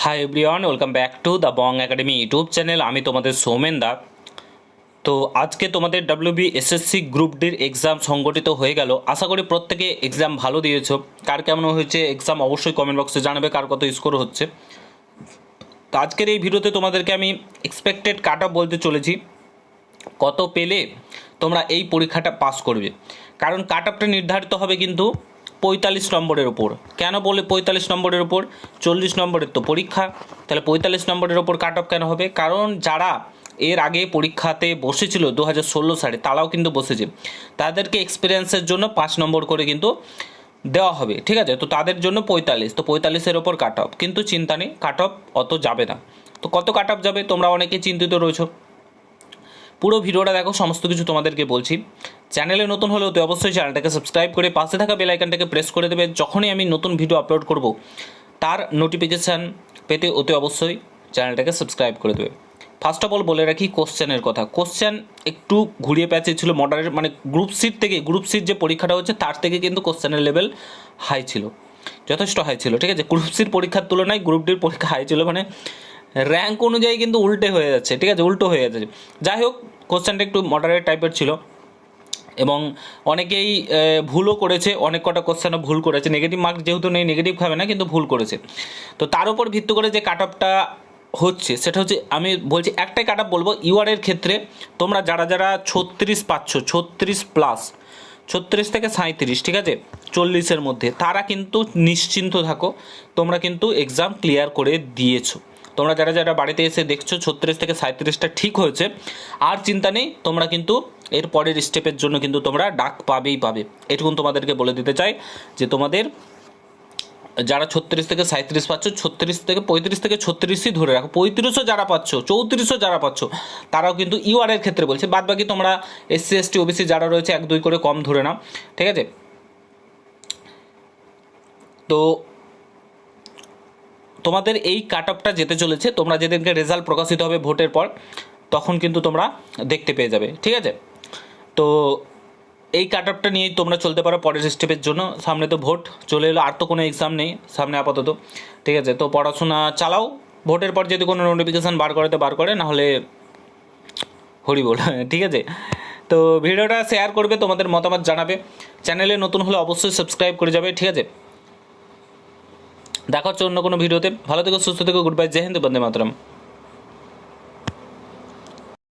Hi everyone, welcome back to the Bong academy YouTube channel. আমি তোমাদের সৌমেন দা। তো আজকে তোমাদের এসএসসি গ্রুপ ডির এক্সাম সংগঠিত হয়ে গেল। আশা করি প্রত্যেকে এক্সাম ভালো দিয়েছো। কার কেমন হয়েছে এক্সাম অবশ্যই কমেন্ট বক্সে জানাবে, কার কত স্কোর হচ্ছে। তো আজকের এই ভিডিওতে তোমাদেরকে আমি এক্সপেক্টেড কাট অফ বলতে চলেছি, কত পেলে তোমরা এই পরীক্ষাটা পাস করবে। কারণ কাট অফটা নির্ধারিত হবে কিন্তু 45 নম্বরের ওপর। কেন বলে 45 নম্বরের ওপর? 40 নম্বরের তো পরীক্ষা, তাহলে 45 নম্বরের ওপর কাট অফ কেন হবে? কারণ যারা এর আগে পরীক্ষাতে বসেছিল 2016 সালে, তারাও কিন্তু বসেছে। তাদেরকে এক্সপিরিয়েন্সের জন্য 5 নম্বর করে কিন্তু দেওয়া হবে, ঠিক আছে? তো তাদের জন্য 45, তো 45-এর ওপর কাট অফ। কিন্তু চিন্তা নেই, কাট অফ অত যাবে না। তো কত কাট অফ যাবে তোমরা অনেকে চিন্তিত রয়েছো। পুরো ভিডিওটা দেখো, সমস্ত কিছু তোমাদেরকে বলছি। চ্যানেলে নতুন হলেও তো অবশ্যই চ্যানেলটাকে সাবস্ক্রাইব করে পাশে থাকা বেল আইকনটাকে প্রেস করে দেবে। যখনই আমি নতুন ভিডিও আপলোড করব তার নোটিফিকেশান পেতে অতি অবশ্যই চ্যানেলটাকে সাবস্ক্রাইব করে দেবে। ফার্স্ট অফ অল বলে রাখি কোশ্চেনের কথা। কোশ্চেন একটু ঘুরিয়ে প্যাচে ছিল, মডারেট মানে গ্রুপ সির যে পরীক্ষাটা হচ্ছে তার থেকে কিন্তু কোশ্চেনের লেভেল হাই ছিল, যথেষ্ট হাই ছিল, ঠিক আছে? গ্রুপ সির পরীক্ষার তুলনায় গ্রুপ ডির পরীক্ষা হাই ছিল, মানে র্যাঙ্ক অনুযায়ী কিন্তু উল্টে হয়ে যাচ্ছে, ঠিক আছে? উল্টো হয়ে যাচ্ছে। যাই হোক, কোশ্চেনটা একটু মডারেট টাইপের ছিল এবং অনেকেই ভুলও করেছে, অনেক কটা কোশ্চেনও ভুল করেছে। নেগেটিভ মার্ক যেহেতু নেই, নেগেটিভ খাবে না, কিন্তু ভুল করেছে। তো তার উপর ভিত্তি করে যে কাট অফটা হচ্ছে সেটা হচ্ছে, আমি বলছি একটাই কাট অফ বলবো। ইউআরের ক্ষেত্রে তোমরা যারা যারা 36 পাচ্ছ, 36 প্লাস, 36 থেকে 37, ঠিক আছে, 40-এর মধ্যে, তারা কিন্তু নিশ্চিন্ত থাকো, তোমরা কিন্তু এক্সাম ক্লিয়ার করে দিয়েছো। তোমরা যারা যারা বাড়িতে এসে দেখছো 36 থেকে 37টা ঠিক হয়েছে, আর চিন্তা নেই, তোমরা কিন্তু এর পরের স্টেপের জন্য কিন্তু তোমরা ডাক পাবেই পাবে। এটুকুন তোমাদেরকে বলে দিতে চাই যে তোমাদের যারা 36 থেকে 37 পাচ্ছ, 36 থেকে 35 থেকে 36ই ধরে রাখো, 35ও যারা পাচ্ছ, 34ও যারা পাচ্ছ, তারাও কিন্তু ইউআরের ক্ষেত্রে বলছে। বাদ বাকি তোমরা এসসি এসটি ওবিসি যারা রয়েছে 1-2 করে কম ধরে নাও, ঠিক আছে? তো তোমাদের এই কাট অফটা যেতে চলেছে, তোমরা যেদিনকে রেজাল্ট প্রকাশিত হবে ভোটের পর, তখন কিন্তু তোমরা দেখতে পেয়ে যাবে, ঠিক আছে? তো এই কাট অফটা নিয়েই তোমরা চলতে পারো পরের স্টেপের জন্য। সামনে তো ভোট চলে এলো, আর তো কোনো এক্সাম নেই সামনে আপাতত, ঠিক আছে? তো পড়াশোনা চালাও। ভোটের পর যদি কোনো নোটিফিকেশান বার করে তো বার করে, না হলে হরি বল, ঠিক আছে? তো ভিডিওটা শেয়ার করবে, তোমাদের মতামত জানাবে। চ্যানেলে নতুন হলে অবশ্যই সাবস্ক্রাইব করে যাবে, ঠিক আছে? দেখা হচ্ছে অন্য কোনো ভিডিওতে। ভালো থেকো, সুস্থ থেকো, গুড বাই, জয় হিন্দ, বন্দে মাতরম।